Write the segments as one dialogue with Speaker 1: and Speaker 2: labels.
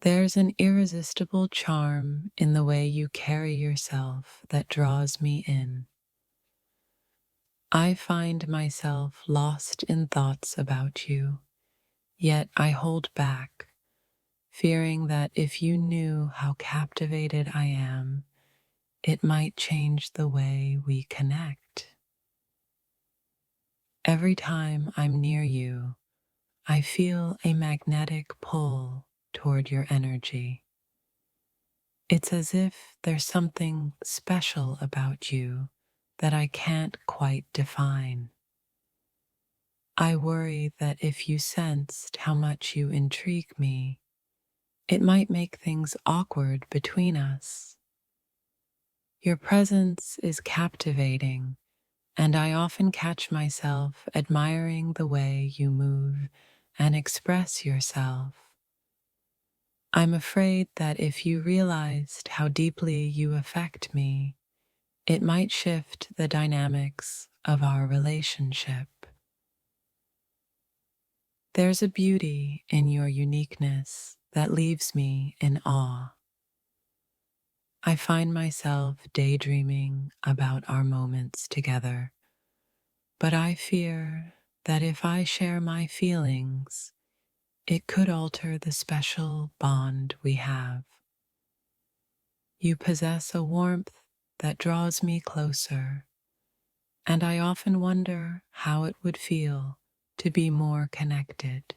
Speaker 1: There's an irresistible charm in the way you carry yourself that draws me in. I find myself lost in thoughts about you, yet I hold back, fearing that if you knew how captivated I am, it might change the way we connect. Every time I'm near you, I feel a magnetic pull toward your energy. It's as if there's something special about you that I can't quite define. I worry that if you sensed how much you intrigue me, it might make things awkward between us. Your presence is captivating, and I often catch myself admiring the way you move and express yourself. I'm afraid that if you realized how deeply you affect me, it might shift the dynamics of our relationship. There's a beauty in your uniqueness that leaves me in awe. I find myself daydreaming about our moments together, but I fear that if I share my feelings, it could alter the special bond we have. You possess a warmth that draws me closer, and I often wonder how it would feel to be more connected.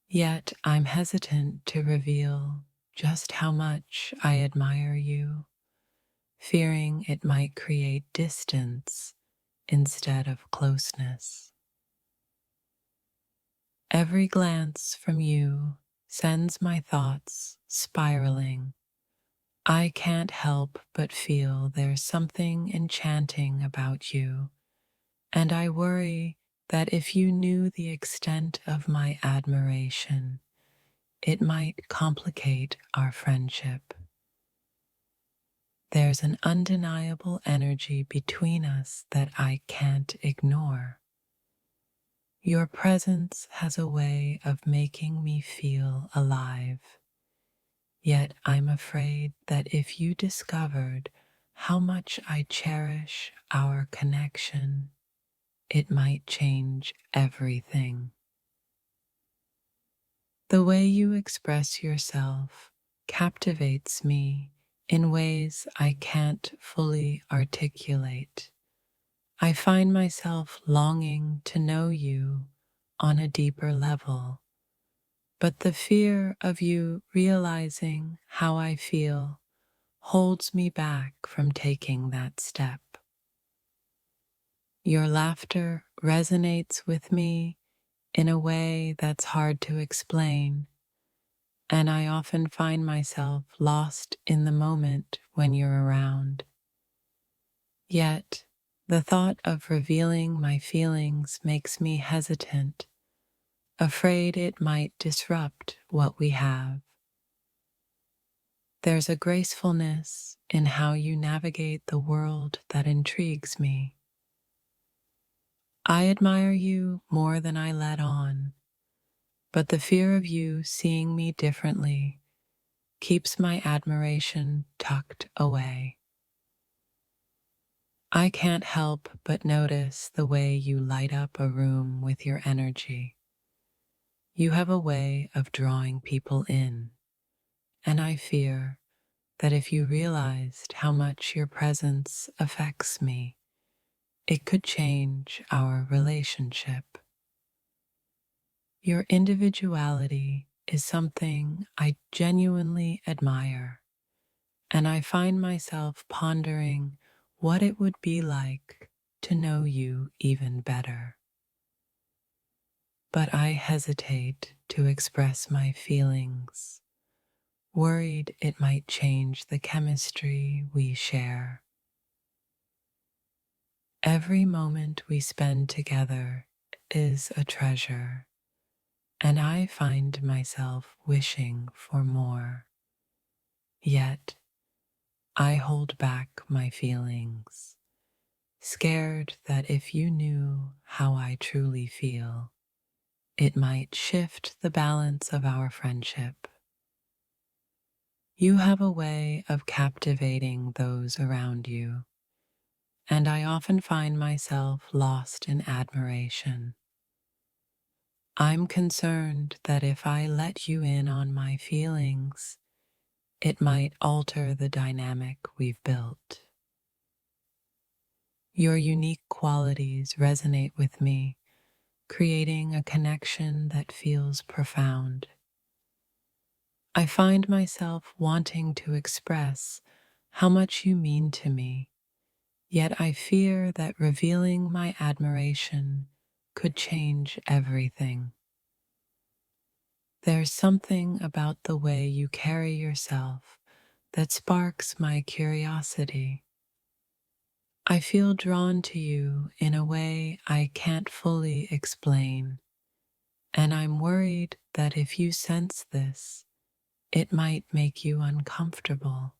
Speaker 1: Yet I'm hesitant to reveal just how much I admire you, fearing it might create distance instead of closeness. Every glance from you sends my thoughts spiraling. I can't help but feel there's something enchanting about you, and I worry that if you knew the extent of my admiration, it might complicate our friendship. There's an undeniable energy between us that I can't ignore. Your presence has a way of making me feel alive. Yet I'm afraid that if you discovered how much I cherish our connection, it might change everything. The way you express yourself captivates me in ways I can't fully articulate. I find myself longing to know you on a deeper level, but the fear of you realizing how I feel holds me back from taking that step. Your laughter resonates with me in a way that's hard to explain, and I often find myself lost in the moment when you're around. Yet, the thought of revealing my feelings makes me hesitant, afraid it might disrupt what we have. There's a gracefulness in how you navigate the world that intrigues me. I admire you more than I let on, but the fear of you seeing me differently keeps my admiration tucked away. I can't help but notice the way you light up a room with your energy. You have a way of drawing people in, and I fear that if you realized how much your presence affects me, it could change our relationship. Your individuality is something I genuinely admire, and I find myself pondering what it would be like to know you even better. But I hesitate to express my feelings, worried it might change the chemistry we share. Every moment we spend together is a treasure, and I find myself wishing for more. Yet, I hold back my feelings, scared that if you knew how I truly feel, it might shift the balance of our friendship. You have a way of captivating those around you, and I often find myself lost in admiration. I'm concerned that if I let you in on my feelings, it might alter the dynamic we've built. Your unique qualities resonate with me, creating a connection that feels profound. I find myself wanting to express how much you mean to me, yet I fear that revealing my admiration could change everything. There's something about the way you carry yourself that sparks my curiosity. I feel drawn to you in a way I can't fully explain, and I'm worried that if you sense this, it might make you uncomfortable.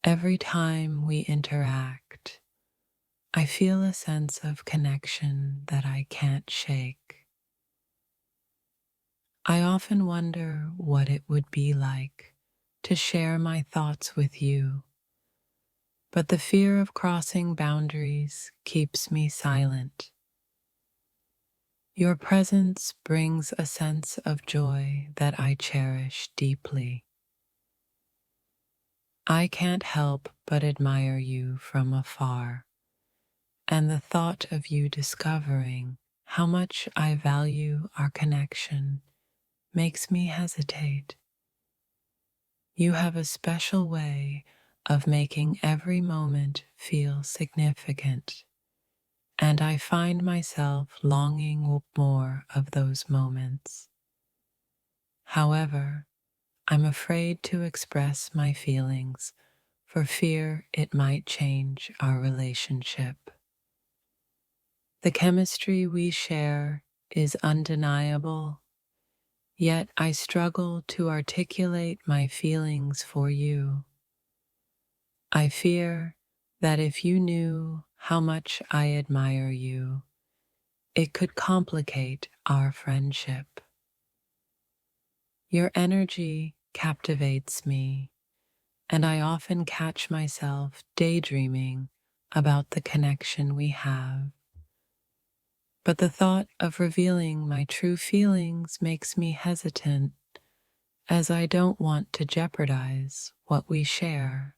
Speaker 1: Every time we interact, I feel a sense of connection that I can't shake. I often wonder what it would be like to share my thoughts with you, but the fear of crossing boundaries keeps me silent. Your presence brings a sense of joy that I cherish deeply. I can't help but admire you from afar, and the thought of you discovering how much I value our connection makes me hesitate. You have a special way of making every moment feel significant, and I find myself longing more of those moments. However, I'm afraid to express my feelings for fear it might change our relationship. The chemistry we share is undeniable, yet I struggle to articulate my feelings for you. I fear that if you knew how much I admire you, it could complicate our friendship. Your energy captivates me, and I often catch myself daydreaming about the connection we have. But the thought of revealing my true feelings makes me hesitant, as I don't want to jeopardize what we share.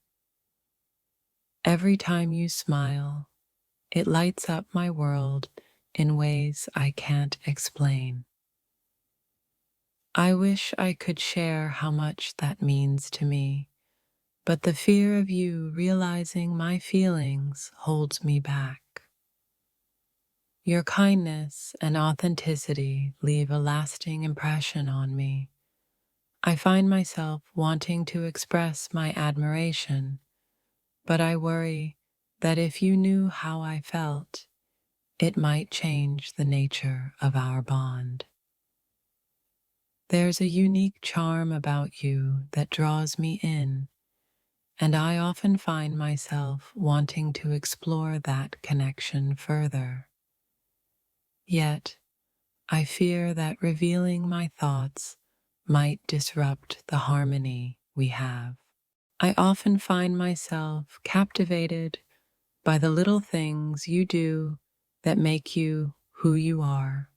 Speaker 1: Every time you smile, it lights up my world in ways I can't explain. I wish I could share how much that means to me, but the fear of you realizing my feelings holds me back. Your kindness and authenticity leave a lasting impression on me. I find myself wanting to express my admiration, but I worry that if you knew how I felt, it might change the nature of our bond. There's a unique charm about you that draws me in, and I often find myself wanting to explore that connection further. Yet, I fear that revealing my thoughts might disrupt the harmony we have. I often find myself captivated by the little things you do that make you who you are.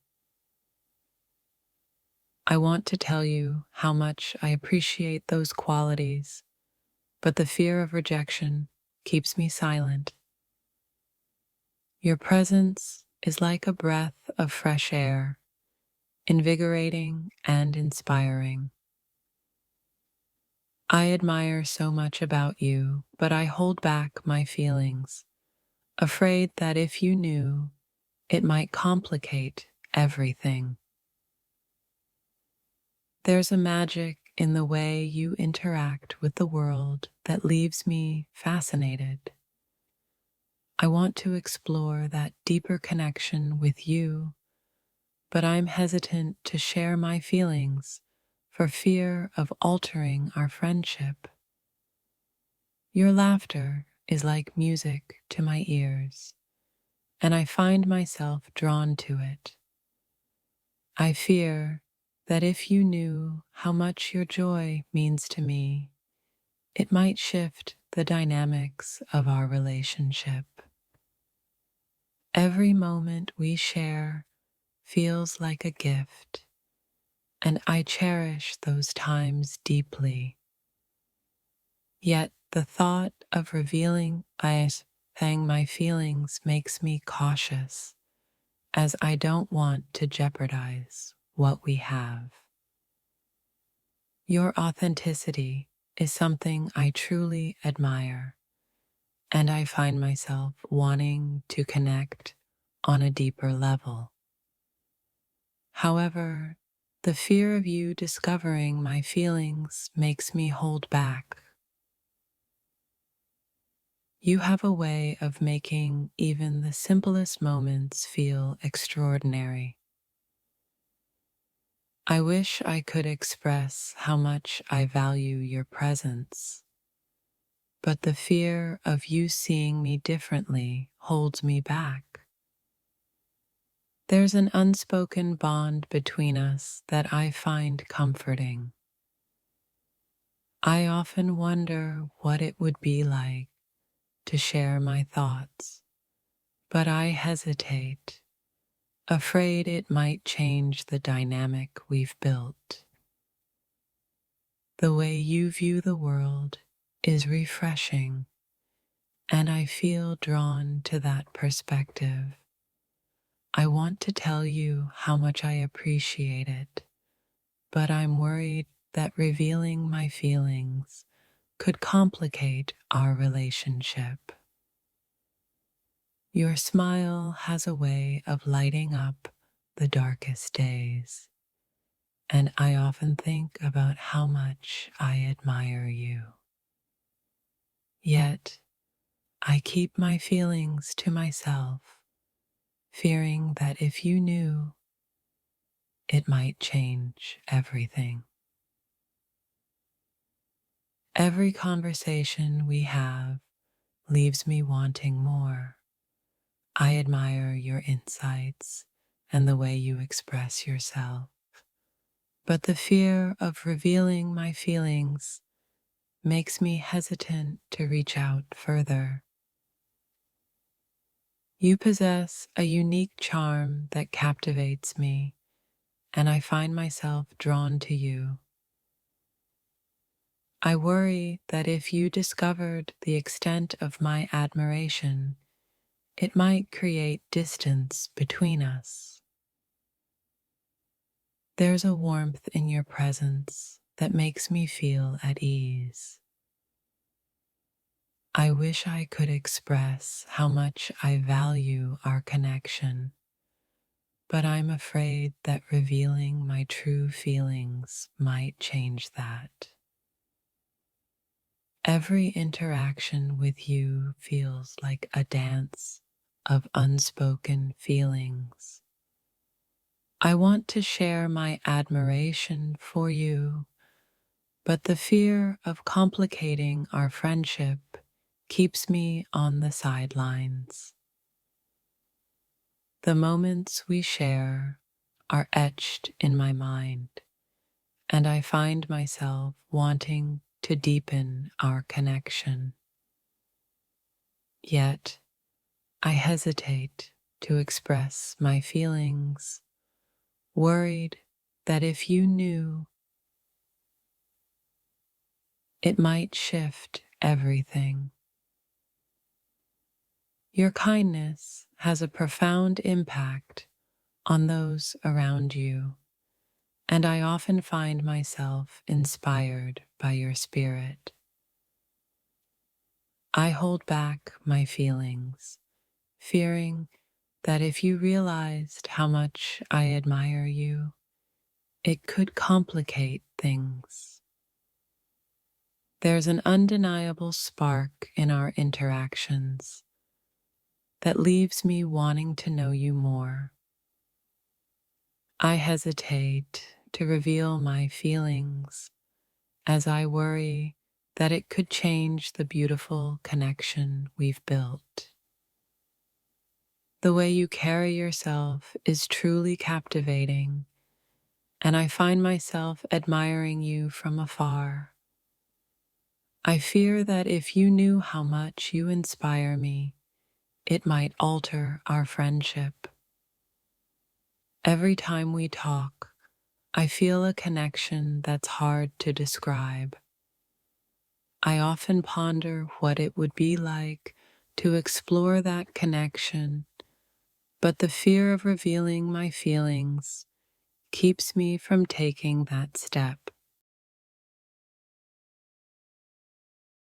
Speaker 1: I want to tell you how much I appreciate those qualities, but the fear of rejection keeps me silent. Your presence is like a breath of fresh air, invigorating and inspiring. I admire so much about you, but I hold back my feelings, afraid that if you knew, it might complicate everything. There's a magic in the way you interact with the world that leaves me fascinated. I want to explore that deeper connection with you, but I'm hesitant to share my feelings for fear of altering our friendship. Your laughter is like music to my ears, and I find myself drawn to it. I fear that if you knew how much your joy means to me, it might shift the dynamics of our relationship. Every moment we share feels like a gift, and I cherish those times deeply. Yet the thought of revealing my feelings makes me cautious, as I don't want to jeopardize what we have. Your authenticity is something I truly admire, and I find myself wanting to connect on a deeper level. However, the fear of you discovering my feelings makes me hold back. You have a way of making even the simplest moments feel extraordinary. I wish I could express how much I value your presence, but the fear of you seeing me differently holds me back. There's an unspoken bond between us that I find comforting. I often wonder what it would be like to share my thoughts, but I hesitate, afraid it might change the dynamic we've built. The way you view the world is refreshing, and I feel drawn to that perspective. I want to tell you how much I appreciate it, but I'm worried that revealing my feelings could complicate our relationship. Your smile has a way of lighting up the darkest days, and I often think about how much I admire you. Yet, I keep my feelings to myself, fearing that if you knew, it might change everything. Every conversation we have leaves me wanting more. I admire your insights and the way you express yourself, but the fear of revealing my feelings makes me hesitant to reach out further. You possess a unique charm that captivates me, and I find myself drawn to you. I worry that if you discovered the extent of my admiration, it might create distance between us. There's a warmth in your presence that makes me feel at ease. I wish I could express how much I value our connection, but I'm afraid that revealing my true feelings might change that. Every interaction with you feels like a dance of unspoken feelings. I want to share my admiration for you, but the fear of complicating our friendship keeps me on the sidelines. The moments we share are etched in my mind, and I find myself wanting to deepen our connection. Yet, I hesitate to express my feelings, worried that if you knew, it might shift everything. Your kindness has a profound impact on those around you, and I often find myself inspired by your spirit. I hold back my feelings, fearing that if you realized how much I admire you, it could complicate things. There's an undeniable spark in our interactions that leaves me wanting to know you more. I hesitate to reveal my feelings as I worry that it could change the beautiful connection we've built. The way you carry yourself is truly captivating, and I find myself admiring you from afar. I fear that if you knew how much you inspire me, it might alter our friendship. Every time we talk, I feel a connection that's hard to describe. I often ponder what it would be like to explore that connection, but the fear of revealing my feelings keeps me from taking that step.